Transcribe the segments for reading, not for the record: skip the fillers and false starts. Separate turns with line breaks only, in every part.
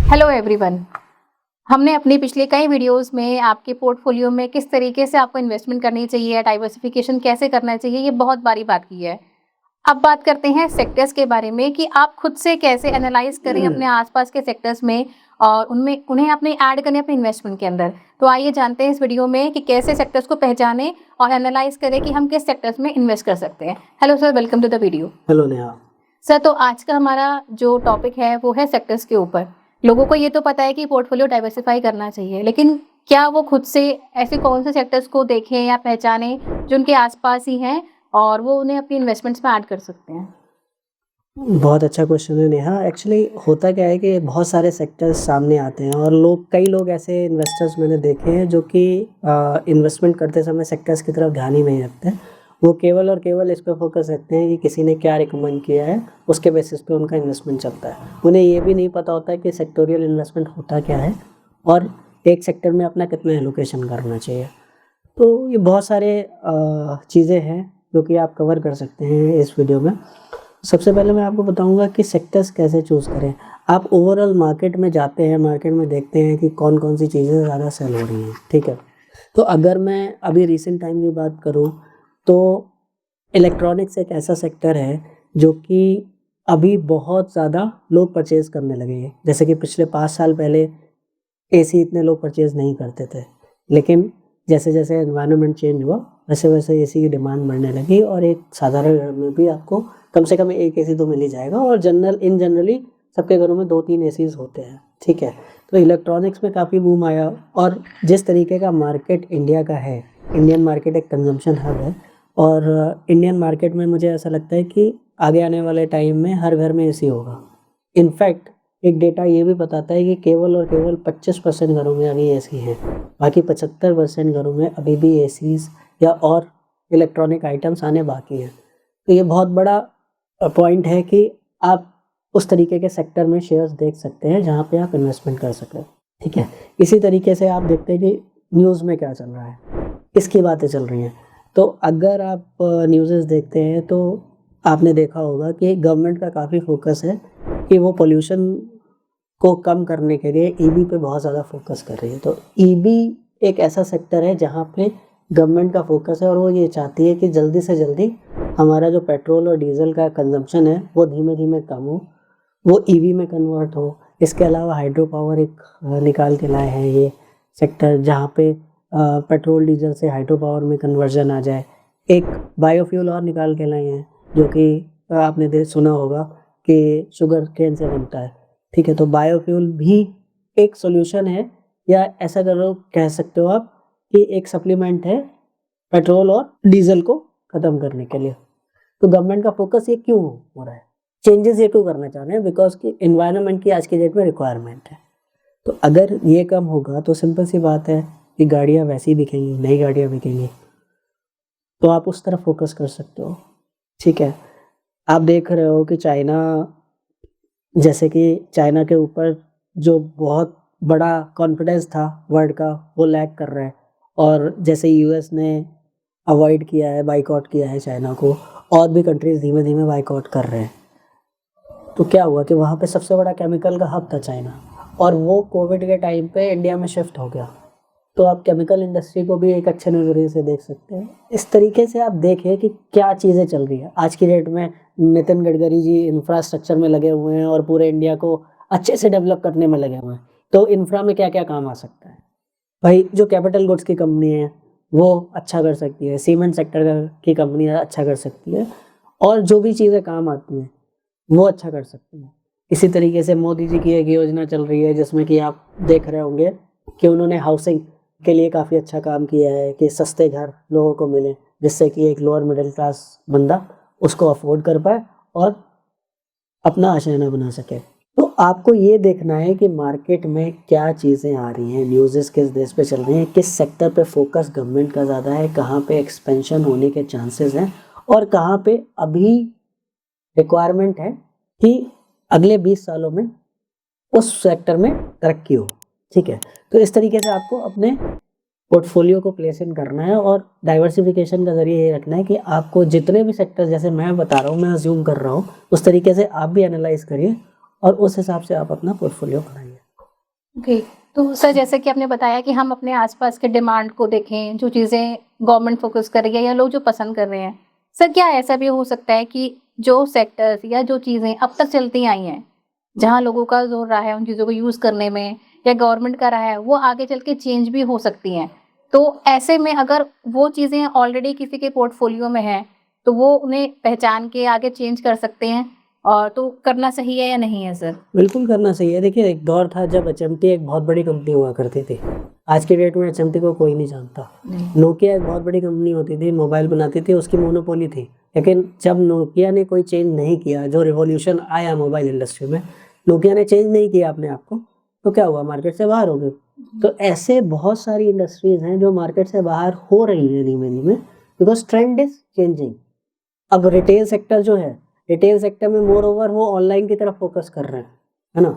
Hello everyone. हमने अपनी पिछले कई वीडियोस में आपके पोर्टफोलियो में किस तरीके से आपको इन्वेस्टमेंट करनी चाहिए, डाइवर्सिफिकेशन कैसे करना चाहिए, ये बहुत बारी बात की है। अब बात करते हैं सेक्टर्स के बारे में कि आप खुद से कैसे एनालाइज करें अपने आसपास के सेक्टर्स में और उनमें उन्हें अपने ऐड करें अपने इन्वेस्टमेंट के अंदर। तो आइए जानते हैं इस वीडियो में कि कैसे सेक्टर्स को पहचानें और एनालाइज करें कि हम किस सेक्टर्स में इन्वेस्ट कर सकते हैं। Hello sir, welcome to the video.
Hello Neha.
Sir, तो आज का हमारा जो टॉपिक है वो है सेक्टर्स के ऊपर। लोगों को ये तो पता है कि पोर्टफोलियो डाइवर्सिफाई करना चाहिए, लेकिन क्या वो खुद से ऐसे कौन से सेक्टर्स को देखें या पहचानें जो उनके आसपास ही हैं और वो उन्हें अपनी इन्वेस्टमेंट्स में ऐड कर सकते हैं?
बहुत अच्छा क्वेश्चन है नेहा। एक्चुअली होता क्या है कि बहुत सारे सेक्टर्स सामने आते हैं और कई लोग ऐसे इन्वेस्टर्स मैंने देखे हैं जो कि इन्वेस्टमेंट करते समय सेक्टर्स की तरफ ध्यान ही नहीं रखते। वो केवल और केवल इस पे फोकस रखते हैं कि किसी ने क्या रिकमेंड किया है, उसके बेसिस पे उनका इन्वेस्टमेंट चलता है। उन्हें ये भी नहीं पता होता है कि सेक्टोरियल इन्वेस्टमेंट होता क्या है और एक सेक्टर में अपना कितना एलोकेशन करना चाहिए। तो ये बहुत सारे चीज़ें हैं जो कि आप कवर कर सकते हैं इस वीडियो में। सबसे पहले मैं आपको बताऊंगा कि सेक्टर्स कैसे चूज़ करें। आप ओवरऑल मार्केट में जाते हैं, मार्केट में देखते हैं कि कौन कौन सी चीज़ें ज़्यादा सेल हो रही हैं, ठीक है। तो अगर मैं अभी रिसेंट टाइम की बात करूं तो इलेक्ट्रॉनिक्स एक ऐसा सेक्टर है जो कि अभी बहुत ज़्यादा लोग परचेज़ करने लगे हैं। जैसे कि पिछले 5 साल पहले एसी इतने लोग परचेज़ नहीं करते थे, लेकिन जैसे जैसे एनवायरनमेंट चेंज हुआ वैसे वैसे एसी की डिमांड बढ़ने लगी और एक साधारण घर में भी आपको कम से कम एक एसी तो मिल ही जाएगा। और जनरली सबके घरों में 2-3 एसीज होते हैं, ठीक है। तो इलेक्ट्रॉनिक्स में काफ़ी बूम आया और जिस तरीके का मार्केट इंडिया का है, इंडियन मार्केट एक कंजम्पशन हब है और इंडियन मार्केट में मुझे ऐसा लगता है कि आगे आने वाले टाइम में हर घर में एसी होगा। इनफैक्ट एक डेटा ये भी बताता है कि केवल और केवल 25% घरों में अभी एसी हैं, बाकी 75% घरों में अभी भी एसीज या और इलेक्ट्रॉनिक आइटम्स आने बाकी हैं। तो ये बहुत बड़ा पॉइंट है कि आप उस तरीके के सेक्टर में शेयर्स देख सकते हैं जहाँ पे आप इन्वेस्टमेंट कर सकें, ठीक है। इसी तरीके से आप देखते हैं कि न्यूज़ में क्या चल रहा है, इसकी बातें चल रही हैं। तो अगर आप न्यूज़ देखते हैं तो आपने देखा होगा कि गवर्नमेंट का काफ़ी फोकस है कि वो पोल्यूशन को कम करने के लिए ईवी पे बहुत ज़्यादा फोकस कर रही है। तो ईवी एक ऐसा सेक्टर है जहाँ पे गवर्नमेंट का फोकस है और वो ये चाहती है कि जल्दी से जल्दी हमारा जो पेट्रोल और डीजल का कंजम्पशन है वो धीमे धीमे कम हो, वो ईवी में कन्वर्ट हो। इसके अलावा हाइड्रो पावर एक निकाल के लाए हैं ये सेक्टर, जहाँ पे पेट्रोल डीजल से हाइड्रो पावर में कन्वर्जन आ जाए। एक बायोफ्यूल और निकाल के लाए हैं जो कि आपने सुना होगा कि शुगर केन से बनता है, ठीक है। तो बायोफ्यूल भी एक सोल्यूशन है, या ऐसा कह सकते हो आप कि एक सप्लीमेंट है पेट्रोल और डीजल को ख़त्म करने के लिए। तो गवर्नमेंट का फोकस ये क्यों हो रहा है, चेंजेस ये क्यों करना चाह रहे हैं? बिकॉज कि एनवायरनमेंट की आज की डेट में रिक्वायरमेंट है। तो अगर ये कम होगा तो सिंपल सी बात है कि गाड़ियाँ वैसी बिकेंगी, नई गाड़ियाँ बिकेंगी, तो आप उस तरफ फोकस कर सकते हो, ठीक है। आप देख रहे हो कि जैसे कि चाइना के ऊपर जो बहुत बड़ा कॉन्फिडेंस था वर्ल्ड का, वो लैग कर रहा है। और जैसे यूएस ने अवॉइड किया है, बाइकआउट किया है चाइना को, और भी कंट्रीज धीमे धीमे बाइकआउट कर रहे हैं। तो क्या हुआ कि वहाँ पे सबसे बड़ा केमिकल का हब था चाइना, और वो कोविड के टाइम पे इंडिया में शिफ्ट हो गया। तो आप केमिकल इंडस्ट्री को भी एक अच्छे नज़रिए से देख सकते हैं। इस तरीके से आप देखें कि क्या चीज़ें चल रही है आज की डेट में। नितिन गडकरी जी इंफ्रास्ट्रक्चर में लगे हुए हैं और पूरे इंडिया को अच्छे से डेवलप करने में लगे हुए हैं। तो इंफ्रा में क्या क्या काम आ सकता है भाई? जो कैपिटल गुड्स की कंपनी है वो अच्छा कर सकती है, सीमेंट सेक्टर की कंपनी अच्छा कर सकती है, और जो भी चीज़ें काम आती हैं वो अच्छा कर सकती हैं। इसी तरीके से मोदी जी की एक योजना चल रही है जिसमें कि आप देख रहे होंगे कि उन्होंने हाउसिंग के लिए काफ़ी अच्छा काम किया है कि सस्ते घर लोगों को मिले, जिससे कि एक लोअर मिडिल क्लास बंदा उसको अफोर्ड कर पाए और अपना आशियाना बना सके। तो आपको ये देखना है कि मार्केट में क्या चीज़ें आ रही हैं, न्यूज़ किस देश पे चल रही हैं, किस सेक्टर पे फोकस गवर्नमेंट का ज़्यादा है, कहाँ पे एक्सपेंशन होने के चांसेस हैं, और कहाँ पे अभी रिक्वायरमेंट है कि अगले 20 सालों में उस सेक्टर में तरक्की हो, ठीक है। तो इस तरीके से आपको अपने पोर्टफोलियो को प्लेस इन करना है और डाइवर्सिफिकेशन का ज़रिए ये रखना है कि आपको जितने भी सेक्टर जैसे मैं बता रहा हूँ, मैं अज्यूम कर रहा हूँ, उस तरीके से आप भी एनालाइज करिए और उस हिसाब से आप अपना पोर्टफोलियो बनाइए।
ओके। तो सर जैसे कि आपने बताया कि हम अपने आसपास के डिमांड को देखें, जो चीज़ें गवर्नमेंट फ़ोकस कर रही है या लोग जो पसंद कर रहे हैं। सर क्या ऐसा भी हो सकता है कि जो सेक्टर्स या जो चीज़ें अब तक चलती आई हैं, जहाँ लोगों का ज़ोर रहा है उन चीज़ों को यूज़ करने में या गवर्नमेंट का रहा है, वो आगे चल के चेंज भी हो सकती हैं। तो ऐसे में अगर वो चीज़ें ऑलरेडी किसी के पोर्टफोलियो में हैं, तो वो उन्हें पहचान के आगे चेंज कर सकते हैं और तो करना सही है या नहीं है सर?
बिल्कुल करना चाहिए। देखिए, एक दौर था जब एचएमटी एक बहुत बड़ी कंपनी हुआ करती थी। आज के डेट में एचएमटी को कोई नहीं जानता।
जी।
नोकिया एक बहुत बड़ी कंपनी होती थी, मोबाइल बनाती थी, उसकी मोनोपोली थी। लेकिन जब नोकिया ने कोई चेंज नहीं किया, जो रिवॉल्यूशन आया मोबाइल इंडस्ट्री में, नोकिया ने चेंज नहीं किया अपने आप को, तो क्या हुआ? मार्केट से बाहर हो गई। तो ऐसे बहुत सारी इंडस्ट्रीज़ हैं जो मार्केट से बाहर हो रही हैं धीमे-धीमे, बिकॉज़ ट्रेंड इज़ चेंजिंग। अब रिटेल सेक्टर जो है, रिटेल सेक्टर में मोर ओवर वो ऑनलाइन की तरफ फ़ोकस कर रहे हैं, है ना?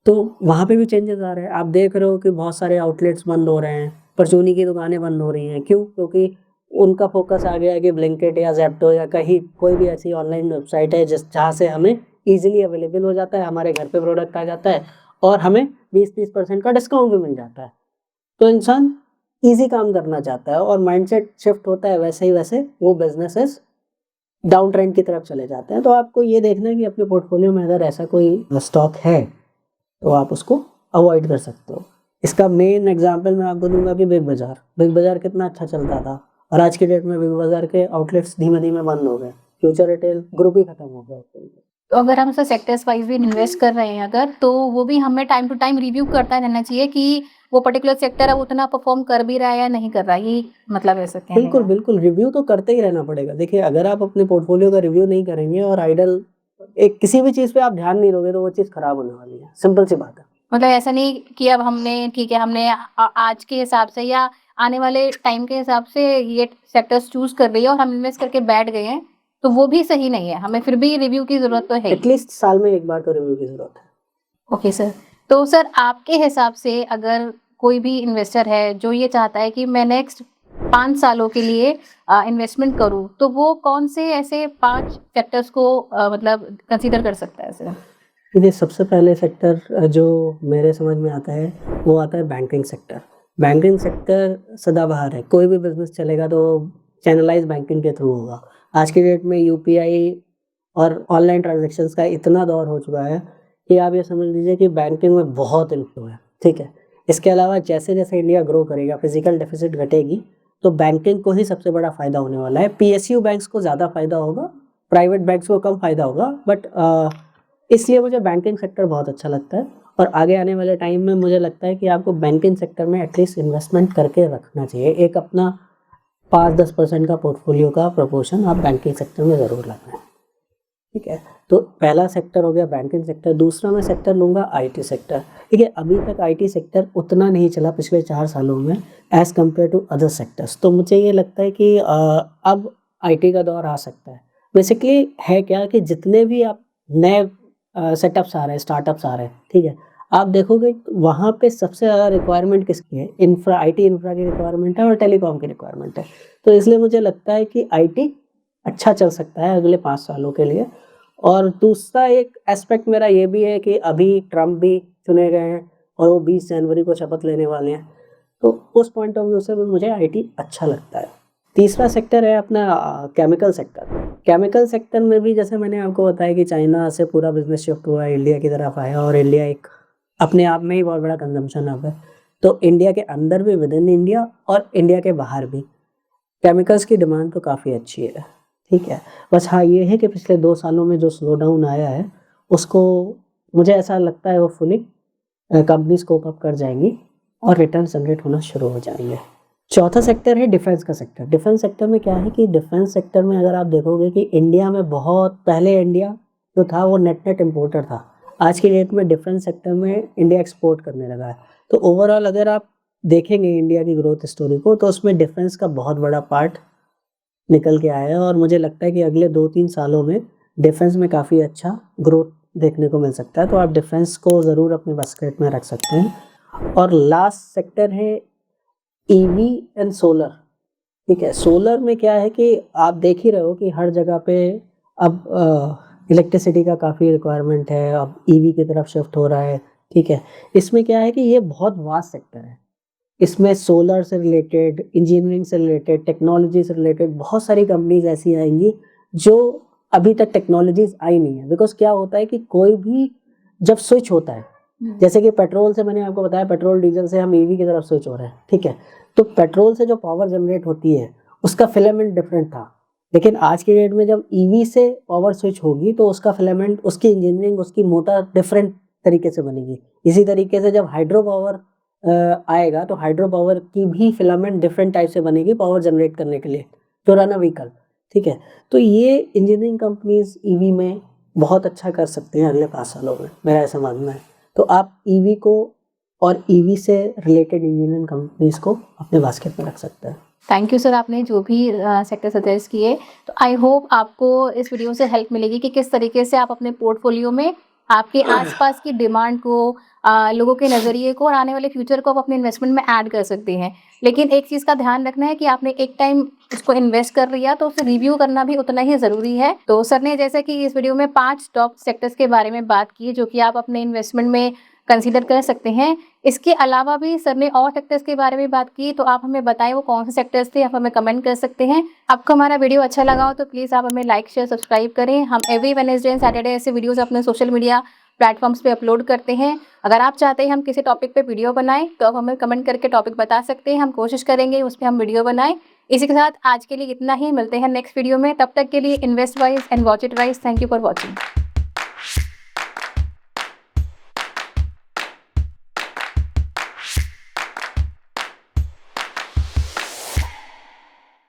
तो वहाँ पे भी चेंजेज़ आ रहे हैं। आप देख रहे हो कि बहुत सारे आउटलेट्स बंद हो रहे हैं, परचूनी की दुकानें बंद हो रही हैं। क्यों? क्योंकि उनका फ़ोकस आ गया है कि ब्लिंकिट या ज़ेप्टो या कहीं कोई भी ऐसी ऑनलाइन वेबसाइट है जहाँ से हमें ईज़िली अवेलेबल हो जाता है, हमारे घर पे प्रोडक्ट आ जाता है और हमें 20-30% का डिस्काउंट भी मिल जाता है। तो इंसान ईज़ी काम करना चाहता है और माइंडसेट शिफ्ट होता है वैसे ही वैसे वो बिज़नेसेस डाउन ट्रेंड की तरफ चले जाते हैं। तो आपको ये देखना है कि अपने पोर्टफोलियो में अगर ऐसा कोई स्टॉक है, तो आप उसको अवॉइड कर सकते हो। इसका मेन एग्ज़ाम्पल मैं आपको दूँगा कि बिग बाज़ार। बिग बाज़ार कितना अच्छा चलता था और आज की डेट में बिग बाज़ार के आउटलेट्स धीमे-धीमे बंद हो गए। फ्यूचर रिटेल ग्रुप ही खत्म हो गया एक तरीके से।
तो अगर हम सर सेक्टर्स वाइज़ भी इन्वेस्ट कर रहे हैं अगर, तो वो भी हमें टाइम टू टाइम रिव्यू करता रहना चाहिए कि वो पर्टिकुलर सेक्टर अब उतना परफ़ॉर्म कर भी रहा है या नहीं कर रहा है, ये मतलब है सर कहने
बिल्कुल,
का?
बिल्कुल रिव्यू तो करते ही रहना पड़ेगा। देखिए, अगर आप अपने पोर्टफोलियो का रिव्यू नहीं करेंगे और आइडल एक किसी भी चीज़ पे आप ध्यान नहीं दोगे, तो वो चीज़ खराब होने वाली है। सिंपल सी बात है।
मतलब ऐसा नहीं कि अब हमने ठीक है, हमने आज के हिसाब से या आने वाले टाइम के हिसाब से ये सेक्टर्स चूज़ कर लिया और हम इन्वेस्ट करके बैठ गए हैं, तो वो भी सही नहीं है। हमें फिर भी रिव्यू की ज़रूरत तो है ही।
एटलीस्ट साल में 1 बार तो रिव्यू की ज़रूरत है।
Okay sir. तो सर आपके हिसाब से अगर कोई भी इन्वेस्टर है जो ये चाहता है कि मैं नेक्स्ट 5 सालों के लिए इन्वेस्टमेंट करूँ, तो वो कौन से ऐसे 5 फैक्टर्स को मतलब कंसीडर कर सकता है सर?
देखिए, सबसे पहले सेक्टर जो मेरे समझ में आता है, वो आता है बैंकिंग सेक्टर। बैंकिंग सेक्टर सदाबहार है, कोई भी बिज़नेस चलेगा तो चैनलाइज़ बैंकिंग के थ्रू होगा। आज की डेट में यूपीआई और ऑनलाइन ट्रांज़ैक्शंस का इतना दौर हो चुका है कि आप ये समझ लीजिए कि बैंकिंग में बहुत इन्फ्लो है, ठीक है? इसके अलावा जैसे-जैसे इंडिया ग्रो करेगा, फिज़िकल डेफ़िसिट घटेगी, तो बैंकिंग को ही सबसे बड़ा फ़ायदा होने वाला है। पीएसयू बैंक्स को ज़्यादा फ़ायदा होगा, प्राइवेट बैंक्स को कम फ़ायदा होगा बट इसलिए मुझे बैंकिंग सेक्टर बहुत अच्छा लगता है और आगे आने वाले टाइम में मुझे लगता है कि आपको बैंकिंग सेक्टर में एटलीस्ट इन्वेस्टमेंट करके रखना चाहिए। एक अपना 5-10% का पोर्टफोलियो का प्रोपोर्शन आप बैंकिंग सेक्टर में ज़रूर लगाएँ, ठीक है? तो पहला सेक्टर हो गया बैंकिंग सेक्टर, दूसरा मैं सेक्टर लूँगा आईटी सेक्टर। देखिए, अभी तक आईटी सेक्टर उतना नहीं चला पिछले 4 सालों में as compared to other sectors. तो मुझे ये लगता है कि अब आईटी का दौर आ सकता है। बेसिकली है क्या कि जितने भी आप नए सेटअप्स आ रहे हैं, स्टार्टअप्स आ रहे हैं, ठीक है? आप देखोगे वहाँ पे सबसे ज़्यादा रिक्वायरमेंट किसकी है? इंफ्रा आईटी इंफ्रा की रिक्वायरमेंट है और टेलीकॉम की रिक्वायरमेंट है। तो इसलिए मुझे लगता है कि आईटी अच्छा चल सकता है अगले 5 सालों के लिए। और दूसरा एक एस्पेक्ट मेरा ये भी है कि अभी ट्रम्प भी चुने गए हैं और वो 20 जनवरी को शपथ लेने वाले हैं। तो उस पॉइंट ऑफ व्यू से भी मुझे आईटी अच्छा लगता है। तीसरा सेक्टर है अपना केमिकल सेक्टर। केमिकल सेक्टर में भी जैसे मैंने आपको बताया कि चाइना से पूरा बिज़नेस शिफ्ट हुआ है, इंडिया की तरफ आया और इंडिया एक अपने आप में ही बहुत बड़ा कंज़म्पशन हब है। तो इंडिया के अंदर भी विदिन इंडिया और इंडिया के बाहर भी केमिकल्स की डिमांड तो काफ़ी अच्छी है, ठीक है। बस हाँ, ये है कि पिछले 2 सालों में जो स्लो डाउन आया है, उसको मुझे ऐसा लगता है वो फुली कंपनीज़ कोप अप कर जाएँगी और रिटर्न जनरेट होना शुरू हो जाएँगे। चौथा सेक्टर है डिफेंस का सेक्टर। डिफेंस सेक्टर में क्या है कि डिफेंस सेक्टर में अगर आप देखोगे कि इंडिया में बहुत पहले इंडिया जो था वो नेट इम्पोर्टर था। आज की डेट में डिफेंस सेक्टर में इंडिया एक्सपोर्ट करने लगा है। तो ओवरऑल अगर आप देखेंगे इंडिया की ग्रोथ स्टोरी को तो उसमें डिफेंस का बहुत बड़ा पार्ट निकल के आया है और मुझे लगता है कि अगले 2-3 सालों में डिफेंस में काफ़ी अच्छा ग्रोथ देखने को मिल सकता है। तो आप डिफेंस को ज़रूर अपने बास्केट में रख सकते हैं। और लास्ट सेक्टर है ईवी एंड सोलर, ठीक है। सोलर में क्या है कि आप देख ही रहे हो कि हर जगह पे अब इलेक्ट्रिसिटी का काफ़ी रिक्वायरमेंट है, अब ईवी की तरफ शिफ्ट हो रहा है, ठीक है? इसमें क्या है कि ये बहुत वास्ट सेक्टर है। इसमें सोलर से रिलेटेड, इंजीनियरिंग से रिलेटेड, टेक्नोलॉजी से रिलेटेड बहुत सारी कंपनीज़ ऐसी आएँगी, जो अभी तक टेक्नोलॉजीज़ आई नहीं है। बिकॉज़ क्या होता है कि कोई भी जब स्विच होता है, जैसे कि पेट्रोल से मैंने आपको बताया पेट्रोल, डीज़ल से हम ईवी की तरफ स्विच हो रहे हैं, ठीक है? तो पेट्रोल से जो पावर जनरेट होती है, उसका फिलामेंट डिफरेंट था। लेकिन आज की डेट में जब ईवी से पावर स्विच होगी, तो उसका फिलामेंट, उसकी इंजीनियरिंग, उसकी मोटर डिफरेंट तरीके से बनेगी। इसी तरीके से जब हाइड्रो पावर आएगा, तो हाइड्रो पावर की भी फिलामेंट डिफरेंट टाइप से बनेगी पावर जनरेट करने के लिए, टू रन अ व्हीकल, ठीक है? तो ये इंजीनियरिंग कंपनीज़ ईवी में बहुत अच्छा कर सकते हैं अगले 5 सालों में, मेरा ऐसा मानना है। तो आप ईवी को और ईवी से रिलेटेड इंजीनियरिंग कंपनीज़ को अपने बास्केट में रख सकते हैं।
थैंक यू सर, आपने जो भी सेक्टर सजेस्ट किए, तो आई होप आपको इस वीडियो से हेल्प मिलेगी कि किस तरीके से आप अपने पोर्टफोलियो में आपके आसपास की डिमांड को, लोगों के नज़रिए को और आने वाले फ्यूचर को आप अपने इन्वेस्टमेंट में ऐड कर सकते हैं। लेकिन एक चीज़ का ध्यान रखना है कि आपने एक टाइम उसको इन्वेस्ट कर लिया तो उसे रिव्यू करना भी उतना ही ज़रूरी है। तो सर ने जैसे कि इस वीडियो में 5 टॉप सेक्टर्स के बारे में बात की, जो कि आप अपने इन्वेस्टमेंट में कंसीडर कर सकते हैं। इसके अलावा भी सर ने और सेक्टर्स के बारे में बात की, तो आप हमें बताएं वो कौन से सेक्टर्स थे, आप हमें कमेंट कर सकते हैं। आपको हमारा वीडियो अच्छा लगा हो तो प्लीज़ आप हमें लाइक, शेयर, सब्सक्राइब करें। हम एवरी वेडनेसडे एंड सैटरडे ऐसे वीडियोस अपने सोशल मीडिया प्लेटफॉर्म्स पे अपलोड करते हैं। अगर आप चाहते हैं हम किसी टॉपिक पे वीडियो बनाएं तो आप हमें कमेंट करके टॉपिक बता सकते हैं, हम कोशिश करेंगे उस पर हम वीडियो बनाएं। इसी के साथ आज के लिए इतना ही, मिलते हैं नेक्स्ट वीडियो में। तब तक के लिए invest wise and watch it wise. Thank you for watching.